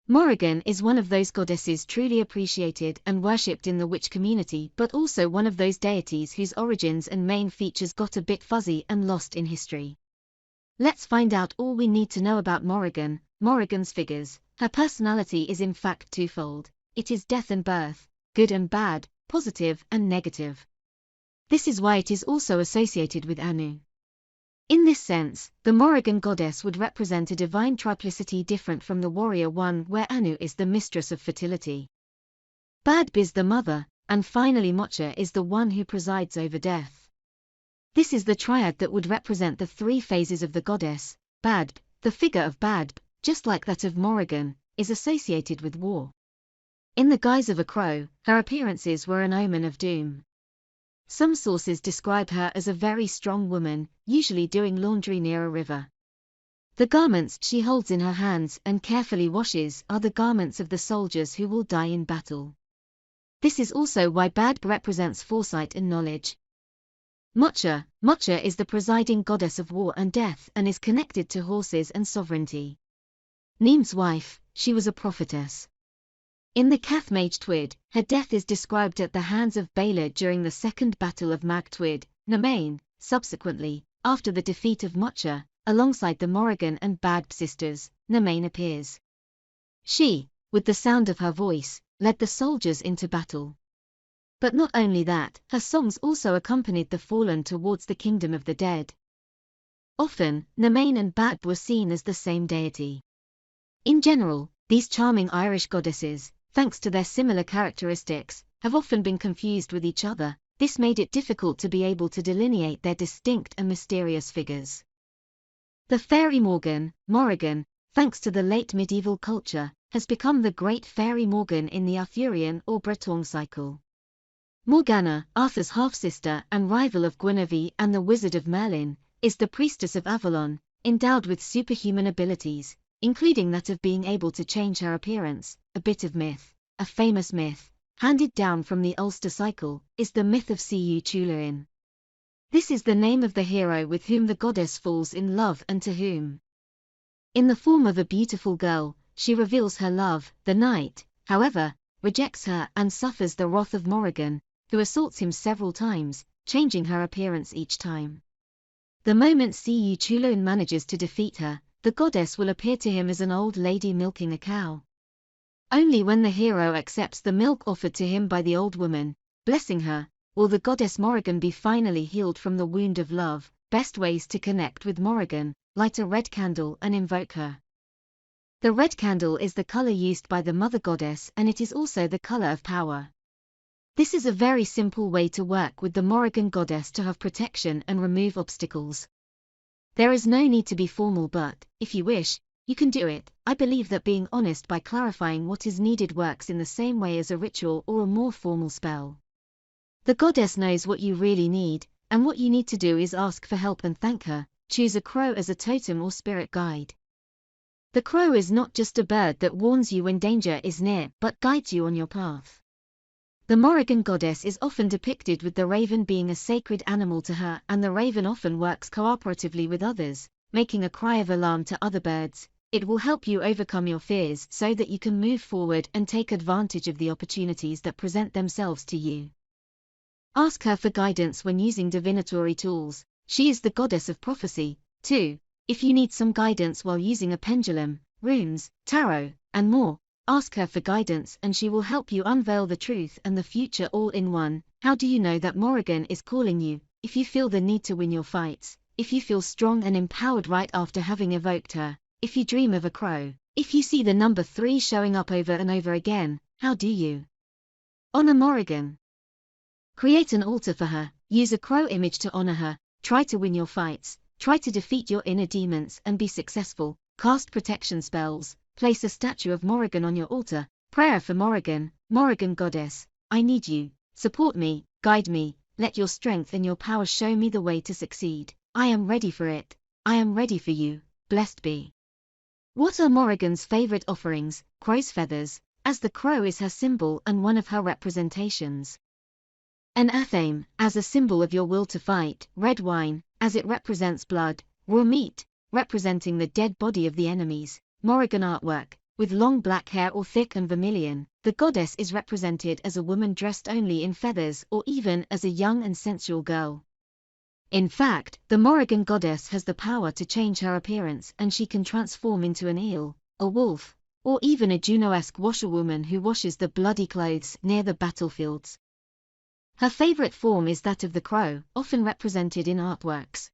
Morrigan is one of those goddesses truly appreciated and worshipped in the witch community, but also one of those deities whose origins and main features got a bit fuzzy and lost in history. Let's find out all we need to know about Morrigan. Morrigan's figures. Her personality is in fact twofold. It is death and birth, good and bad, positive and negative. This is why it is also associated with Anu. In this sense, the Mórrígan goddess would represent a divine triplicity different from the warrior one, where Anu is the mistress of fertility, Badb is the mother, and finally Mocha is the one who presides over death. This is the triad that would represent the three phases of the goddess. Badb, the figure of Badb, just like that of Mórrígan, is associated with war. In the guise of a crow, her appearances were an omen of doom. Some sources describe her as a very strong woman, usually doing laundry near a river. The garments she holds in her hands and carefully washes are the garments of the soldiers who will die in battle. This is also why Badb represents foresight and knowledge. Mocha is the presiding goddess of war and death and is connected to horses and sovereignty. Nim's wife, she was a prophetess. In the Cath Mage Twyd, her death is described at the hands of Baelor during the Second Battle of Mag Twyd, Nemain. Subsequently, after the defeat of Mocha, alongside the Morrigan and Badb sisters, Nemain appears. She, with the sound of her voice, led the soldiers into battle. But not only that, her songs also accompanied the fallen towards the kingdom of the dead. Often, Nemain and Badb were seen as the same deity. In general, these charming Irish goddesses, thanks to their similar characteristics, have often been confused with each other. This made it difficult to be able to delineate their distinct and mysterious figures. The fairy Morgan, Mórrígan, thanks to the late medieval culture, has become the great fairy Morgan in the Arthurian or Breton cycle. Morgana, Arthur's half-sister and rival of Guinevere and the Wizard of Merlin, is the priestess of Avalon, endowed with superhuman abilities, including that of being able to change her appearance. A bit of myth. A famous myth, handed down from the Ulster cycle, is the myth of Siú Chulainn. This is the name of the hero with whom the goddess falls in love and to whom, in the form of a beautiful girl, she reveals her love. The knight, however, rejects her and suffers the wrath of Morrigan, who assaults him several times, changing her appearance each time. The moment Siú Chulainn manages to defeat her, the goddess will appear to him as an old lady milking a cow. Only when the hero accepts the milk offered to him by the old woman, blessing her, will the goddess Morrigan be finally healed from the wound of love. Best ways to connect with Morrigan: light a red candle and invoke her. The red candle is the color used by the mother goddess and it is also the color of power. This is a very simple way to work with the Morrigan goddess to have protection and remove obstacles. There is no need to be formal, but, if you wish, you can do it. I believe that being honest by clarifying what is needed works in the same way as a ritual or a more formal spell. The goddess knows what you really need, and what you need to do is ask for help and thank her. Choose a crow as a totem or spirit guide. The crow is not just a bird that warns you when danger is near, but guides you on your path. The Morrigan goddess is often depicted with the raven being a sacred animal to her, and the raven often works cooperatively with others, making a cry of alarm to other birds. It will help you overcome your fears so that you can move forward and take advantage of the opportunities that present themselves to you. Ask her for guidance when using divinatory tools. She is the goddess of prophecy, too. If you need some guidance while using a pendulum, runes, tarot, and more, ask her for guidance and she will help you unveil the truth and the future all in one. How do you know that Morrigan is calling you? If you feel the need to win your fights, if you feel strong and empowered right after having evoked her, if you dream of a crow, if you see the number 3 showing up over and over again, how do you honor Morrigan? Create an altar for her, use a crow image to honor her, try to win your fights, try to defeat your inner demons and be successful, cast protection spells, place a statue of Morrigan on your altar. Prayer for Morrigan. Morrigan goddess, I need you, support me, guide me, let your strength and your power show me the way to succeed. I am ready for it, I am ready for you, blessed be. What are Morrigan's favorite offerings? Crow's feathers, as the crow is her symbol and one of her representations. An athame, as a symbol of your will to fight. Red wine, as it represents blood. Raw meat, representing the dead body of the enemies. Morrigan artwork, With long black hair or thick and vermilion, the goddess is represented as a woman dressed only in feathers or even as a young and sensual girl. In fact, the Mórrígan goddess has the power to change her appearance, and she can transform into an eel, a wolf, or even a Juno-esque washerwoman who washes the bloody clothes near the battlefields. Her favorite form is that of the crow, often represented in artworks.